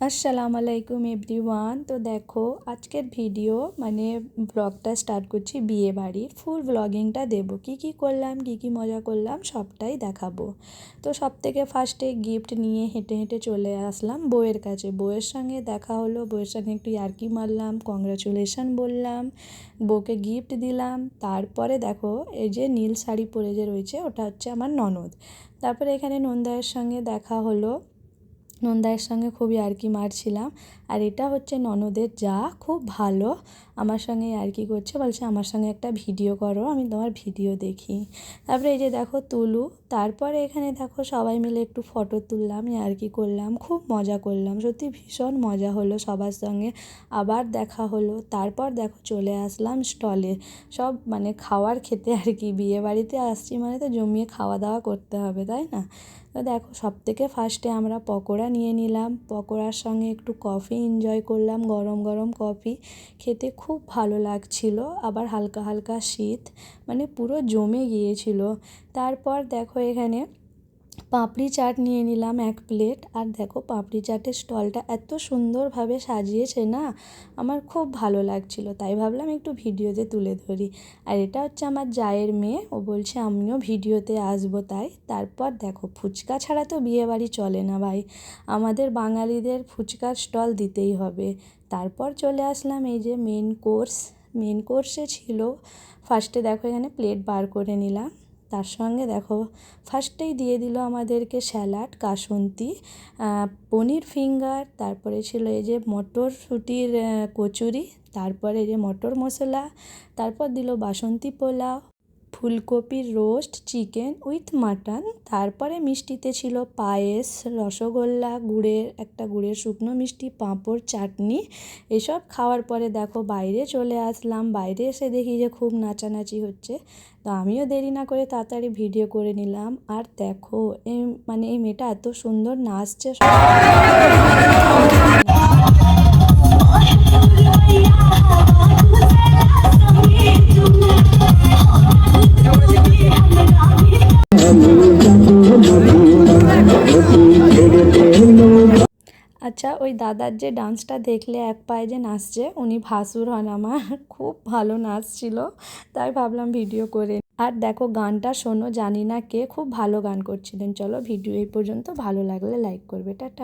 আসসালামু আলাইকুম এভরিওয়ান। তো দেখো আজকের ভিডিও মানে ব্লগটা স্টার্ট করছি বিয়ে বাড়ির ফুল ব্লগিংটা দেবো, কি করলাম কি মজা করলাম সবটাই দেখাবো। তো সব থেকে ফার্স্টে গিফট নিয়ে হেঁটে হেঁটে চলে আসলাম বউয়ের কাছে। বউয়ের সঙ্গে দেখা হলো, বউয়ের সঙ্গে একটু ইয়ার্কি মারলাম, কংগ্রাচুলেশন বললাম, বউকে গিফট দিলাম। তারপরে দেখো এই যে নীল শাড়ি পরে যে রয়েছে ওটা হচ্ছে আমার ননদ। তারপরে এখানে নন্দায়ের সঙ্গে দেখা হলো, নন্দায়ের সঙ্গে খুব ইয়ার্কি মারছিলাম। আর এটা হচ্ছে ননদের যা, খুব ভালো, আমার সঙ্গে ইয়ার্কি করছে, বলছে আমার সঙ্গে একটা ভিডিও করো, আমি তোমার ভিডিও দেখি। তারপরে এই যে দেখো তুলু। তারপরে এখানে দেখো সবাই মিলে একটু ফটো তুললাম, ইয়ার্কি করলাম, খুব মজা করলাম, সত্যি ভীষণ মজা হলো সবার সঙ্গে। আবার দেখা হলো। তারপর দেখো চলে আসলাম স্টলে, সব মানে খাওয়ার খেতে আর কি, বিয়ে বাড়িতে আসছি মানে তো জমিয়ে খাওয়া দাওয়া করতে হবে, তাই না? তো দেখো সব থেকে ফার্স্টে আমরা পকোড়া নিয়ে নিলাম, পকোড়ার সঙ্গে একটু কফি এনজয় করলাম, গরম গরম কফি খেতে খুব ভালো লাগছিল, আবার হালকা হালকা শীত, মানে পুরো জমে গিয়েছিল। তারপর দেখো এখানে পাপড়ি চাট নিয়ে নিলাম 1 প্লেট। আর দেখো পাপড়ি চাটের স্টলটা এত সুন্দরভাবে সাজিয়েছে না, আমার খুব ভালো লাগছিল, তাই ভাবলাম একটু ভিডিওতে তুলে ধরি। আর এটা হচ্ছে আমার জায়ের মেয়ে, ও বলছে আমিও ভিডিওতে আসবো তাই। তারপর দেখো ফুচকা ছাড়া তো বিয়েবাড়ি চলে না ভাই, আমাদের বাঙালিদের ফুচকার স্টল দিতেই হবে। তারপর চলে আসলাম এই যে মেন কোর্সে ছিল। ফার্স্টে দেখো এখানে প্লেট বার করে নিলাম, তার সঙ্গে দেখো ফার্স্টেই দিয়ে দিল আমাদেরকে স্যালাড, কাসুন্দি, পনির ফিঙ্গার, তারপরে ছিল এই যে মটরশুঁটির কচুরি, তারপরে এই যে মটর মশলা, তারপর দিল বাসন্তী পোলাও, ফুলকপির রোস্ট, চিকেন উইথ মাটন, তারপরে মিষ্টিতে ছিল পায়েস, রসগোল্লা, গুড়ের শুকনো মিষ্টি, পাঁপড়, চাটনি। এসব খাওয়ার পরে দেখো বাইরে চলে আসলাম। বাইরে এসে দেখি যে খুব নাচানাচি হচ্ছে, তো আমিও দেরি না করে তাড়াতাড়ি ভিডিও করে নিলাম। আর দেখো এই মেয়েটা এত সুন্দর নাচছে। আচ্ছা, ওই দাদার যে ডান্সটা দেখলে এক পায়ে যে নাচছে, উনি ভাসুর হন আমার, খুব ভালো নাচছিল, তাই ভাবলাম ভিডিও করে। আর দেখো গানটা শোনো, জানি না কে, খুব ভালো গান করছিলেন। চলো ভিডিও এই পর্যন্ত, ভালো লাগলে লাইক করবে, টাটা।